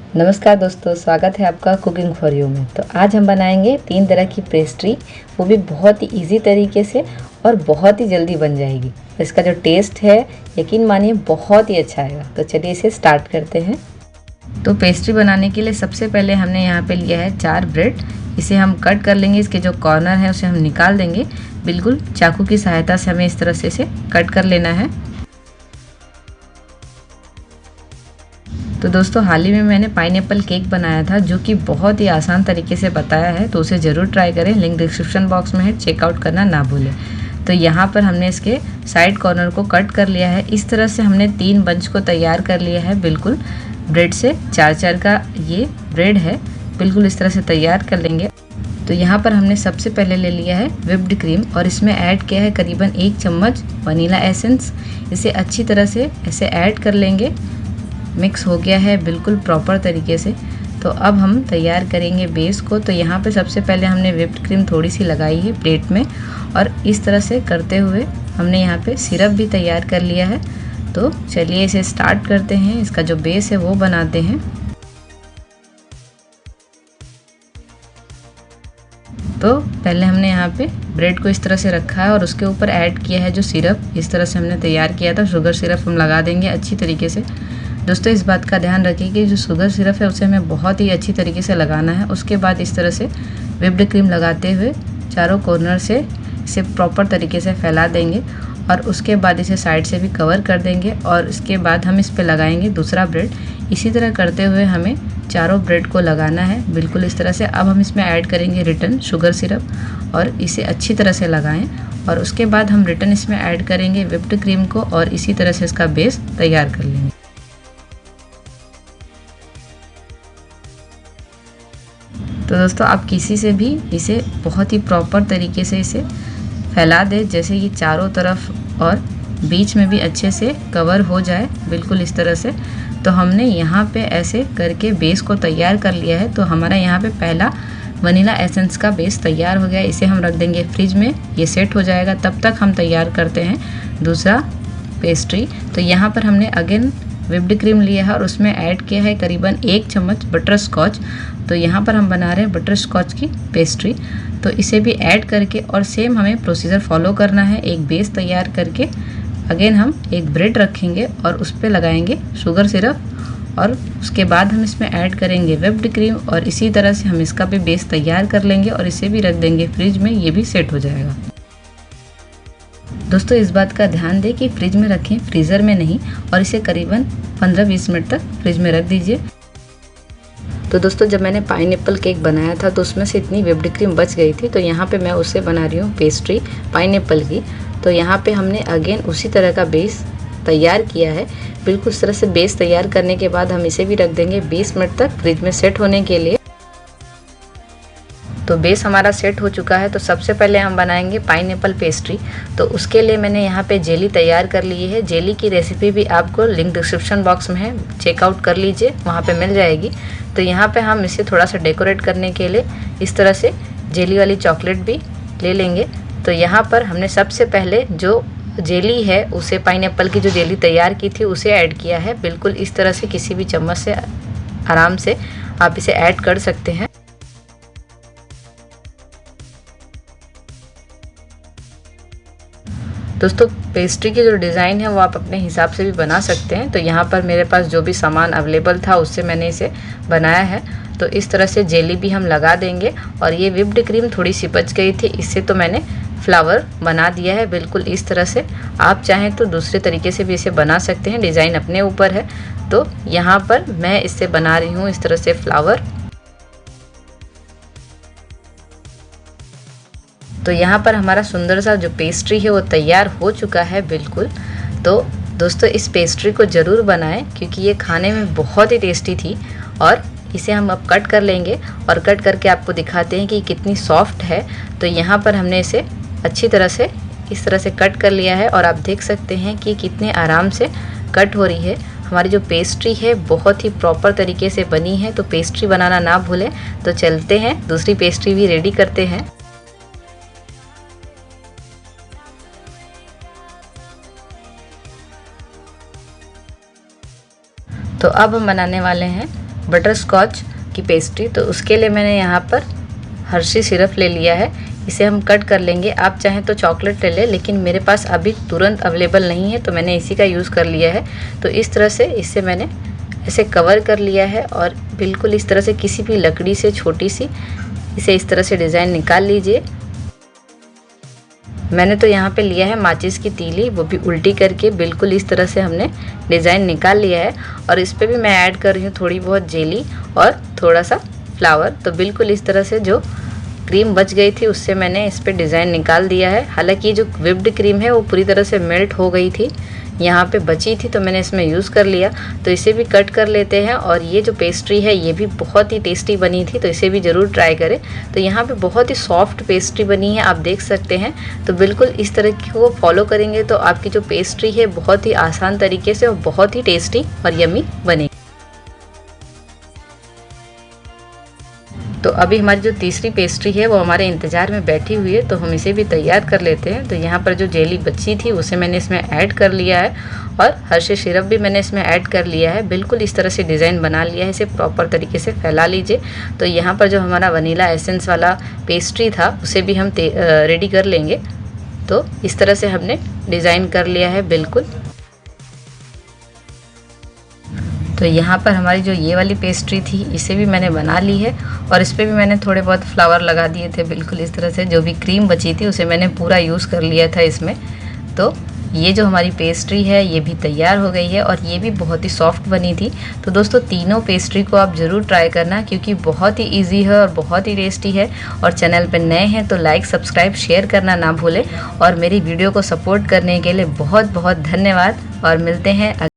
नमस्कार दोस्तों, स्वागत है आपका कुकिंग फॉर यू में। तो आज हम बनाएंगे 3 तरह की पेस्ट्री, वो भी बहुत ही इजी तरीके से और बहुत ही जल्दी बन जाएगी। इसका जो टेस्ट है यकीन मानिए बहुत ही अच्छा आएगा। तो चलिए इसे स्टार्ट करते हैं। तो पेस्ट्री बनाने के लिए सबसे पहले हमने यहाँ पे लिया है 4 ब्रेड। इसे हम कट कर लेंगे, इसके जो कॉर्नर है उसे हम निकाल देंगे। बिल्कुल चाकू की सहायता से हमें इस तरह से इसे कट कर लेना है। तो दोस्तों, हाल ही में मैंने पाइनएप्पल केक बनाया था जो कि बहुत ही आसान तरीके से बताया है, तो उसे ज़रूर ट्राई करें। लिंक डिस्क्रिप्शन बॉक्स में है, चेकआउट करना ना भूलें। तो यहाँ पर हमने इसके साइड कॉर्नर को कट कर लिया है। इस तरह से हमने 3 बंच को तैयार कर लिया है। बिल्कुल ब्रेड से 4-4 का ये ब्रेड है, बिल्कुल इस तरह से तैयार कर लेंगे। तो यहाँ पर हमने सबसे पहले ले लिया है व्हिप्ड क्रीम और इसमें ऐड किया है करीबन 1 चम्मच वनीला एसेंस। इसे अच्छी तरह से ऐसे ऐड कर लेंगे। मिक्स हो गया है बिल्कुल प्रॉपर तरीके से। तो अब हम तैयार करेंगे बेस को। तो यहाँ पे सबसे पहले हमने व्हिप्ड क्रीम थोड़ी सी लगाई है प्लेट में और इस तरह से करते हुए हमने यहाँ पे सिरप भी तैयार कर लिया है। तो चलिए इसे स्टार्ट करते हैं। इसका जो बेस है वो बनाते हैं। तो पहले हमने यहाँ पे ब्रेड को इस तरह से रखा है और उसके ऊपर ऐड किया है जो सिरप इस तरह से हमने तैयार किया था। शुगर सिरप हम लगा देंगे अच्छी तरीके से। दोस्तों, इस बात का ध्यान रखिए कि जो शुगर सिरप है उसे हमें बहुत ही अच्छी तरीके से लगाना है। उसके बाद इस तरह से व्हिप्ड क्रीम लगाते हुए चारों कॉर्नर से इसे प्रॉपर तरीके से फैला देंगे और उसके बाद इसे साइड से भी कवर कर देंगे और इसके बाद हम इस पे लगाएंगे दूसरा ब्रेड। इसी तरह करते हुए हमें चारों ब्रेड को लगाना है बिल्कुल इस तरह से। अब हम इसमें ऐड करेंगे रिटर्न शुगर सिरप और इसे अच्छी तरह से लगाएं और उसके बाद हम रिटर्न इसमें ऐड करेंगे व्हिप्ड क्रीम को और इसी तरह से इसका बेस तैयार कर लेंगे। तो दोस्तों, आप किसी से भी इसे बहुत ही प्रॉपर तरीके से इसे फैला दें, जैसे ये चारों तरफ और बीच में भी अच्छे से कवर हो जाए बिल्कुल इस तरह से। तो हमने यहाँ पे ऐसे करके बेस को तैयार कर लिया है। तो हमारा यहाँ पे पहला वनीला एसेंस का बेस तैयार हो गया। इसे हम रख देंगे फ्रिज में, ये सेट हो जाएगा। तब तक हम तैयार करते हैं दूसरा पेस्ट्री। तो यहाँ पर हमने अगेन व्हिप्ड क्रीम लिया है और उसमें ऐड किया है करीबन 1 चम्मच बटर स्कॉच। तो यहाँ पर हम बना रहे हैं बटर स्कॉच की पेस्ट्री। तो इसे भी ऐड करके और सेम हमें प्रोसीजर फॉलो करना है। एक बेस तैयार करके अगेन हम एक ब्रेड रखेंगे और उस पर लगाएंगे शुगर सिरप और उसके बाद हम इसमें ऐड करेंगे व्हिप्ड क्रीम और इसी तरह से हम इसका भी बेस तैयार कर लेंगे और इसे भी रख देंगे फ्रिज में, ये भी सेट हो जाएगा। दोस्तों, इस बात का ध्यान दें कि फ्रिज में रखें, फ्रीज़र में नहीं, और इसे करीबन 15-20 मिनट तक फ्रिज में रख दीजिए। तो दोस्तों, जब मैंने पाइनएप्पल केक बनाया था तो उसमें से इतनी व्हिप्ड क्रीम बच गई थी, तो यहाँ पे मैं उससे बना रही हूँ पेस्ट्री पाइनएप्पल की। तो यहाँ पे हमने अगेन उसी तरह का बेस तैयार किया है। बिल्कुल इस तरह से बेस तैयार करने के बाद हम इसे भी रख देंगे 20 मिनट तक फ्रिज में सेट होने के लिए। तो बेस हमारा सेट हो चुका है। तो सबसे पहले हम बनाएंगे पाइनएप्पल पेस्ट्री। तो उसके लिए मैंने यहाँ पे जेली तैयार कर ली है। जेली की रेसिपी भी आपको लिंक डिस्क्रिप्शन बॉक्स में है, चेकआउट कर लीजिए, वहाँ पे मिल जाएगी। तो यहाँ पे हम इसे थोड़ा सा डेकोरेट करने के लिए इस तरह से जेली वाली चॉकलेट भी ले लेंगे। तो यहाँ पर हमने सबसे पहले जो जेली है उसे, पाइनएप्पल की जो जेली तैयार की थी उसे ऐड किया है। बिल्कुल इस तरह से किसी भी चम्मच से आराम से आप इसे ऐड कर सकते हैं। दोस्तों, पेस्ट्री की जो डिज़ाइन है वो आप अपने हिसाब से भी बना सकते हैं। तो यहाँ पर मेरे पास जो भी सामान अवेलेबल था उससे मैंने इसे बनाया है। तो इस तरह से जेली भी हम लगा देंगे और ये व्हिप्ड क्रीम थोड़ी सी बच गई थी, इससे तो मैंने फ्लावर बना दिया है बिल्कुल इस तरह से। आप चाहें तो दूसरे तरीके से भी इसे बना सकते हैं, डिज़ाइन अपने ऊपर है। तो यहाँ पर मैं इससे बना रही हूँ इस तरह से फ्लावर। तो यहाँ पर हमारा सुंदर सा जो पेस्ट्री है वो तैयार हो चुका है बिल्कुल। तो दोस्तों, इस पेस्ट्री को ज़रूर बनाएं क्योंकि ये खाने में बहुत ही टेस्टी थी। और इसे हम अब कट कर लेंगे और कट करके आपको दिखाते हैं कि कितनी सॉफ्ट है। तो यहाँ पर हमने इसे अच्छी तरह से इस तरह से कट कर लिया है और आप देख सकते हैं कि कितने आराम से कट हो रही है। हमारी जो पेस्ट्री है बहुत ही प्रॉपर तरीके से बनी है। तो पेस्ट्री बनाना ना भूलें। तो चलते हैं दूसरी पेस्ट्री भी रेडी करते हैं। तो अब हम बनाने वाले हैं बटर स्कॉच की पेस्ट्री। तो उसके लिए मैंने यहाँ पर हर्शी सिरप ले लिया है, इसे हम कट कर लेंगे। आप चाहें तो चॉकलेट ले लें, लेकिन मेरे पास अभी तुरंत अवेलेबल नहीं है तो मैंने इसी का यूज़ कर लिया है। तो इस तरह से इसे मैंने ऐसे कवर कर लिया है और बिल्कुल इस तरह से किसी भी लकड़ी से छोटी सी इसे इस तरह से डिज़ाइन निकाल लीजिए। मैंने तो यहाँ पे लिया है माचिस की तीली, वो भी उल्टी करके बिल्कुल इस तरह से हमने डिज़ाइन निकाल लिया है। और इस पे भी मैं ऐड कर रही हूँ थोड़ी बहुत जेली और थोड़ा सा फ्लावर। तो बिल्कुल इस तरह से जो क्रीम बच गई थी उससे मैंने इस पे डिज़ाइन निकाल दिया है। हालांकि जो व्हिप्ड क्रीम है वो पूरी तरह से मेल्ट हो गई थी, यहाँ पे बची थी तो मैंने इसमें यूज़ कर लिया। तो इसे भी कट कर लेते हैं। और ये जो पेस्ट्री है ये भी बहुत ही टेस्टी बनी थी, तो इसे भी ज़रूर ट्राई करें। तो यहाँ पे बहुत ही सॉफ्ट पेस्ट्री बनी है, आप देख सकते हैं। तो बिल्कुल इस तरह को फॉलो करेंगे तो आपकी जो पेस्ट्री है बहुत ही आसान तरीके से और बहुत ही टेस्टी और यमी बनेगी। तो अभी हमारी जो तीसरी पेस्ट्री है वो हमारे इंतज़ार में बैठी हुई है, तो हम इसे भी तैयार कर लेते हैं। तो यहाँ पर जो जेली बची थी उसे मैंने इसमें ऐड कर लिया है और हर्षी सिरप भी मैंने इसमें ऐड कर लिया है। बिल्कुल इस तरह से डिज़ाइन बना लिया है, इसे प्रॉपर तरीके से फैला लीजिए। तो यहाँ पर जो हमारा वनीला एसेंस वाला पेस्ट्री था उसे भी हम रेडी कर लेंगे। तो इस तरह से हमने डिज़ाइन कर लिया है बिल्कुल। तो यहाँ पर हमारी जो ये वाली पेस्ट्री थी इसे भी मैंने बना ली है और इस पर भी मैंने थोड़े बहुत फ्लावर लगा दिए थे। बिल्कुल इस तरह से जो भी क्रीम बची थी उसे मैंने पूरा यूज़ कर लिया था इसमें। तो ये जो हमारी पेस्ट्री है ये भी तैयार हो गई है और ये भी बहुत ही सॉफ्ट बनी थी। तो दोस्तों तीनों पेस्ट्री को आप ज़रूर ट्राई करना, क्योंकि बहुत ही इजी है और बहुत ही टेस्टी है। और चैनल पर नए हैं तो लाइक सब्सक्राइब शेयर करना ना भूलें। और मेरी वीडियो को सपोर्ट करने के लिए बहुत बहुत धन्यवाद और मिलते हैं